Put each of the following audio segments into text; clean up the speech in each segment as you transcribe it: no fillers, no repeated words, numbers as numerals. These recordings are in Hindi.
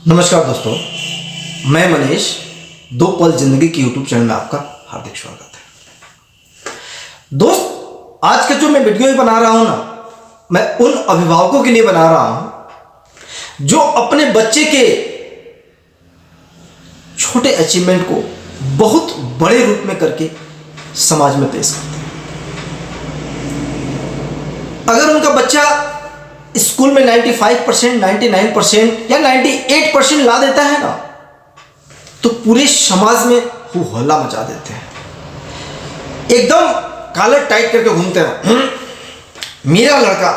नमस्कार दोस्तों, मैं मनीष दो पल जिंदगी की यूट्यूब चैनल में आपका हार्दिक स्वागत है। दोस्त, आज का जो मैं वीडियो बना रहा हूं ना, मैं उन अभिभावकों के लिए बना रहा हूं जो अपने बच्चे के छोटे अचीवमेंट को बहुत बड़े रूप में करके समाज में पेश करते हैं। अगर उनका बच्चा स्कूल में 95%, 99% या 98% ला देता है ना, तो पूरे समाज में वो हल्ला मचा देते हैं। एकदम कॉलर टाइट करके घूमते हैं, मेरा लड़का।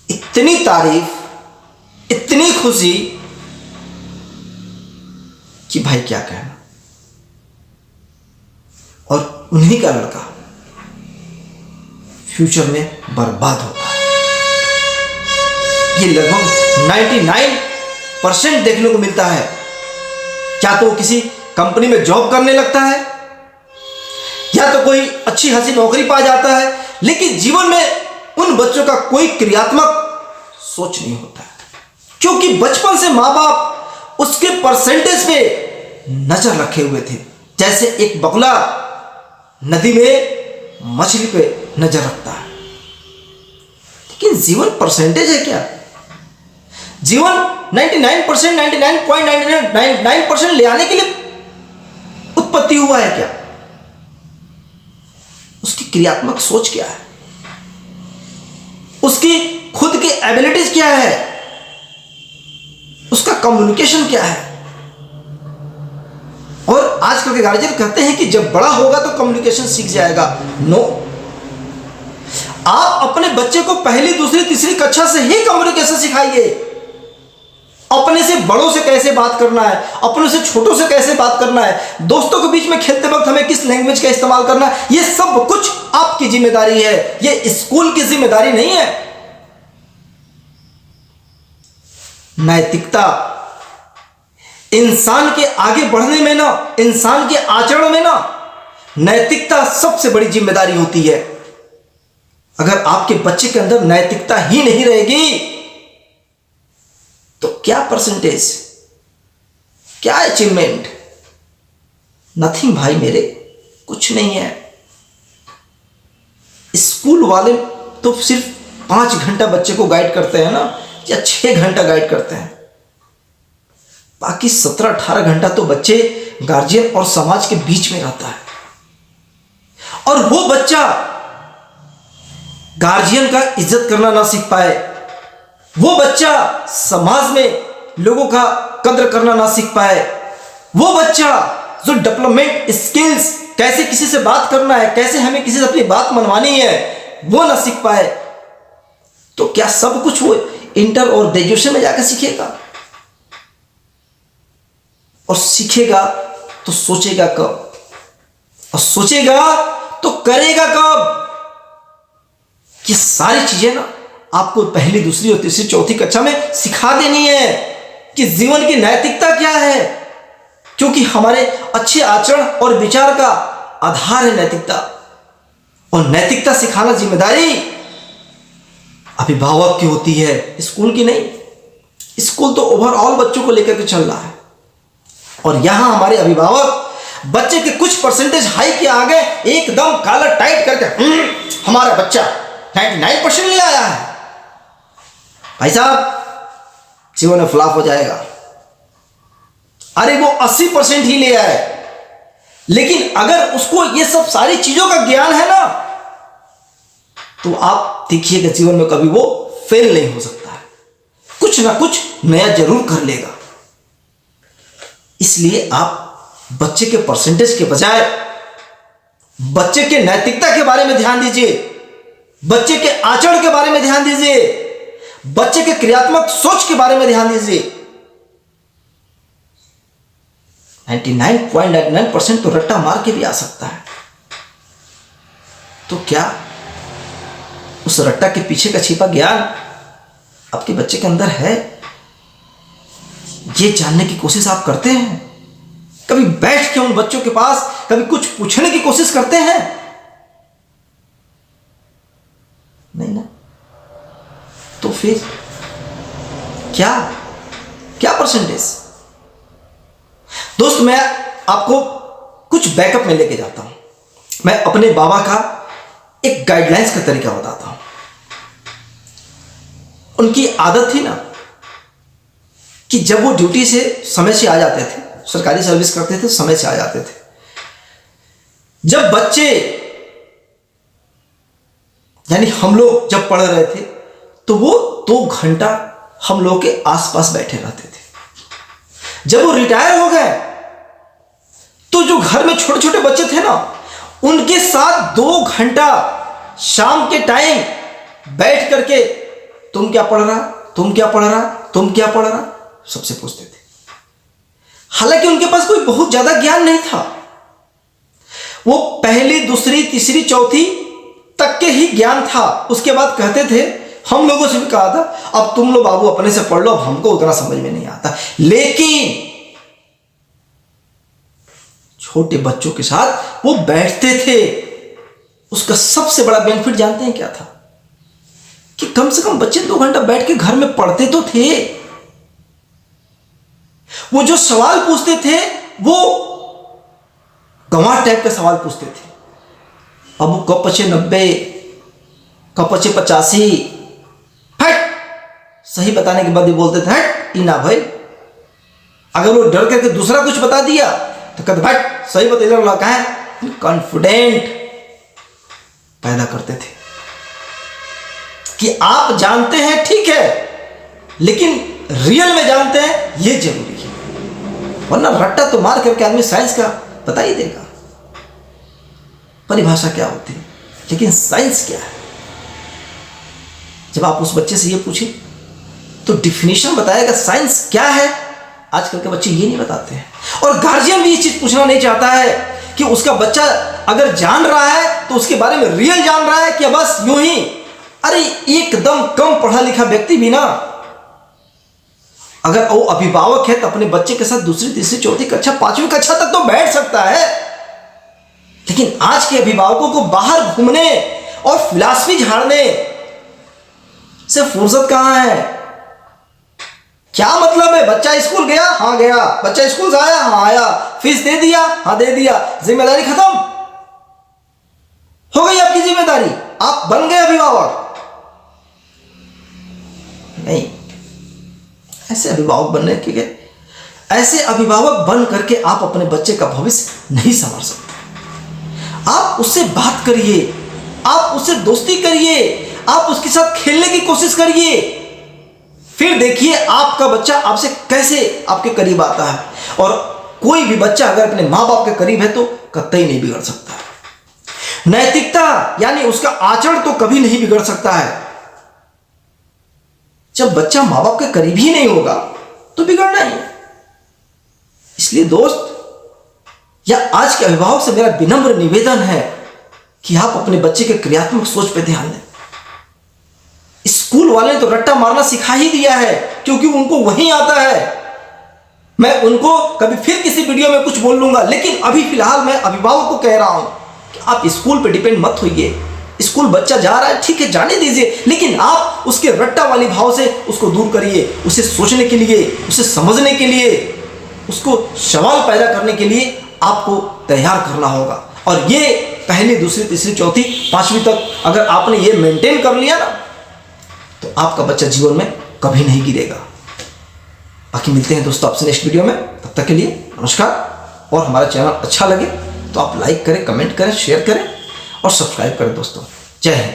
इतनी तारीफ, इतनी खुशी कि भाई क्या कहना। और उन्हीं का लड़का फ्यूचर में बर्बाद होता है। ये लगभग 99% देखने को मिलता है। क्या तो किसी कंपनी में जॉब करने लगता है, या तो कोई अच्छी खासी नौकरी पा जाता है, लेकिन जीवन में उन बच्चों का कोई क्रियात्मक सोच नहीं होता है, क्योंकि बचपन से माँ बाप उसके परसेंटेज पे नजर रखे हुए थे। जैसे एक बगुला नदी में मछली पे नजर रखता है। लेकिन जीवन परसेंटेज है क्या? जीवन 99%, 99.99% ले आने के लिए उत्पत्ति हुआ है क्या? उसकी क्रियात्मक सोच क्या है? उसकी खुद की एबिलिटीज क्या है? उसका कम्युनिकेशन क्या है? और आजकल के गार्जियन कहते हैं कि जब बड़ा होगा तो कम्युनिकेशन सीख जाएगा। नो, आप अपने बच्चे को पहली, दूसरी, तीसरी कक्षा से ही कम्युनिकेशन सिखाइए। अपने से बड़ों से कैसे बात करना है, अपने से छोटों से कैसे बात करना है, दोस्तों के बीच में खेलते वक्त हमें किस लैंग्वेज का इस्तेमाल करना है, यह सब कुछ आपकी जिम्मेदारी है। यह स्कूल की जिम्मेदारी नहीं है। नैतिकता इंसान के आगे बढ़ने में ना, इंसान के आचरण में ना, नैतिकता सबसे बड़ी जिम्मेदारी होती है। अगर आपके बच्चे के अंदर नैतिकता ही नहीं रहेगी तो क्या परसेंटेज, क्या अचीवमेंट? नथिंग भाई मेरे, कुछ नहीं है। स्कूल वाले तो सिर्फ 5 घंटा बच्चे को गाइड करते हैं ना, या 6 घंटा गाइड करते हैं। बाकी 17-18 घंटा तो बच्चे गार्जियन और समाज के बीच में रहता है। और वो बच्चा गार्जियन का इज्जत करना ना सीख पाए, वो बच्चा समाज में लोगों का कद्र करना ना सीख पाए, वो बच्चा जो डेवलपमेंट स्किल्स, कैसे किसी से बात करना है, कैसे हमें किसी से अपनी बात मनवानी है, वो ना सीख पाए, तो क्या सब कुछ वो इंटर और ग्रेजुएशन में जाकर सीखेगा? और सीखेगा तो सोचेगा कब? और सोचेगा तो करेगा कब? ये सारी चीजें ना आपको पहली, दूसरी और तीसरी, चौथी कक्षा में सिखा देनी है कि जीवन की नैतिकता क्या है, क्योंकि हमारे अच्छे आचरण और विचार का आधार है नैतिकता। और नैतिकता सिखाना जिम्मेदारी अभिभावक की होती है, स्कूल की नहीं। स्कूल तो ओवरऑल बच्चों को लेकर के चल रहा है, और यहां हमारे अभिभावक बच्चे के कुछ परसेंटेज हाई के आगे एकदम कॉलर टाइट करके हमारा बच्चा 99% ले आया है, भाई साहब जीवन में फ्लॉप हो जाएगा। अरे वो 80% ही ले आए, लेकिन अगर उसको ये सब सारी चीजों का ज्ञान है ना, तो आप देखिएगा जीवन में कभी वो फेल नहीं हो सकता है, कुछ ना कुछ नया जरूर कर लेगा। इसलिए आप बच्चे के परसेंटेज के बजाय बच्चे के नैतिकता के बारे में ध्यान दीजिए, बच्चे के आचरण के बारे में ध्यान दीजिए, बच्चे के क्रियात्मक सोच के बारे में ध्यान दीजिए। 99.99% तो रट्टा मार के भी आ सकता है, तो क्या उस रट्टा के पीछे का छिपा ज्ञान आपके बच्चे के अंदर है? ये जानने की कोशिश आप करते हैं? कभी बैठ के उन बच्चों के पास कभी कुछ पूछने की कोशिश करते हैं? नहीं ना। तो फिर क्या क्या परसेंटेज? दोस्त, मैं आपको कुछ बैकअप में लेके जाता हूं। मैं अपने बाबा का एक गाइडलाइंस का तरीका बताता हूं। उनकी आदत थी ना कि जब वो ड्यूटी से समय से आ जाते थे, सरकारी सर्विस करते थे, समय से आ जाते थे। जब बच्चे यानी हम लोग जब पढ़ रहे थे तो वो 2 घंटा हम लोग के आसपास बैठे रहते थे। जब वो रिटायर हो गए तो जो घर में छोटे छोटे बच्चे थे ना, उनके साथ 2 घंटा शाम के टाइम बैठ करके तुम क्या पढ़ रहा, तुम क्या पढ़ रहा, तुम क्या पढ़ रहा, सबसे पूछते थे। हालांकि उनके पास कोई बहुत ज्यादा ज्ञान नहीं था। वो पहली, दूसरी, तीसरी, चौथी तक के ही ज्ञान था। उसके बाद कहते थे, हम लोगों से भी कहा था, अब तुम लोग बाबू अपने से पढ़ लो, अब हमको उतना समझ में नहीं आता। लेकिन छोटे बच्चों के साथ वो बैठते थे। उसका सबसे बड़ा बेनिफिट जानते हैं क्या था? कि कम से कम बच्चे 2 घंटा बैठ के घर में पढ़ते तो थे। वो जो सवाल पूछते थे वो गंवार टाइप का सवाल पूछते थे। अब वो कब पचे 90, कब पचे 85, हट सही बताने के बाद ही बोलते थे हट इना भाई। अगर वो डर करके दूसरा कुछ बता दिया तो कहते हट सही बता कहा है। कॉन्फिडेंट पैदा करते थे कि आप जानते हैं ठीक है, लेकिन रियल में जानते हैं ये जरूरी है। वरना रट्टा तो मार करके आदमी साइंस का बता ही देगा, परिभाषा क्या होती है, लेकिन साइंस क्या है। जब आप उस बच्चे से ये पूछे तो डिफिनेशन बताएगा साइंस क्या है। आजकल के बच्चे ये नहीं बताते हैं, और गार्जियन भी ये चीज पूछना नहीं चाहता है कि उसका बच्चा अगर जान रहा है तो उसके बारे में रियल जान रहा है कि बस यूं ही। अरे एकदम कम पढ़ा लिखा व्यक्ति भी ना, अगर वो अभिभावक है तो अपने बच्चे के साथ दूसरी, तीसरी, चौथी कक्षा, 5वीं कक्षा तक तो बैठ सकता है। लेकिन आज के अभिभावकों को बाहर घूमने और फिलॉसफी झाड़ने से फुर्सत कहां है? क्या मतलब है? बच्चा स्कूल गया, हाँ गया। बच्चा स्कूल से आया, हाँ आया। फीस दे दिया, हाँ दे दिया। जिम्मेदारी खत्म हो गई आपकी जिम्मेदारी, आप बन गए अभिभावक। नहीं, ऐसे अभिभावक बनने के लिए, ऐसे अभिभावक बन करके आप अपने बच्चे का भविष्य नहीं संवार सकते। आप उससे बात करिए, आप उससे दोस्ती करिए, आप उसके साथ खेलने की कोशिश करिए। फिर देखिए आपका बच्चा आपसे कैसे आपके करीब आता है। और कोई भी बच्चा अगर अपने माँ बाप के करीब है तो कतई नहीं बिगड़ सकता है। नैतिकता यानी उसका आचरण तो कभी नहीं बिगड़ सकता है। जब बच्चा माँ बाप के करीब ही नहीं होगा तो बिगड़ना ही है। इसलिए दोस्त या आज के अभिभावक से मेरा विनम्र निवेदन है कि आप अपने बच्चे के क्रियात्मक सोच पर ध्यान दें। स्कूल वाले ने तो रट्टा मारना सिखा ही दिया है, क्योंकि उनको वही आता है। मैं उनको कभी फिर किसी वीडियो में कुछ बोल लूंगा, लेकिन अभी फिलहाल मैं अभिभावक को कह रहा हूं कि आप स्कूल पे डिपेंड मत होइए। स्कूल बच्चा जा रहा है, ठीक है, जाने दीजिए, लेकिन आप उसके रट्टा वाली भाव से उसको दूर करिए। उसे सोचने के लिए, उसे समझने के लिए, उसको सवाल पैदा करने के लिए आपको तैयार करना होगा। और ये पहली, दूसरी, तीसरी, चौथी, 5वीं तक अगर आपने ये मेंटेन कर लिया ना तो आपका बच्चा जीवन में कभी नहीं गिरेगा। बाकी मिलते हैं दोस्तों आपसे नेक्स्ट वीडियो में। तब तक के लिए नमस्कार। और हमारा चैनल अच्छा लगे तो आप लाइक करें, कमेंट करें, शेयर करें और सब्सक्राइब करें दोस्तों। जय हिंद।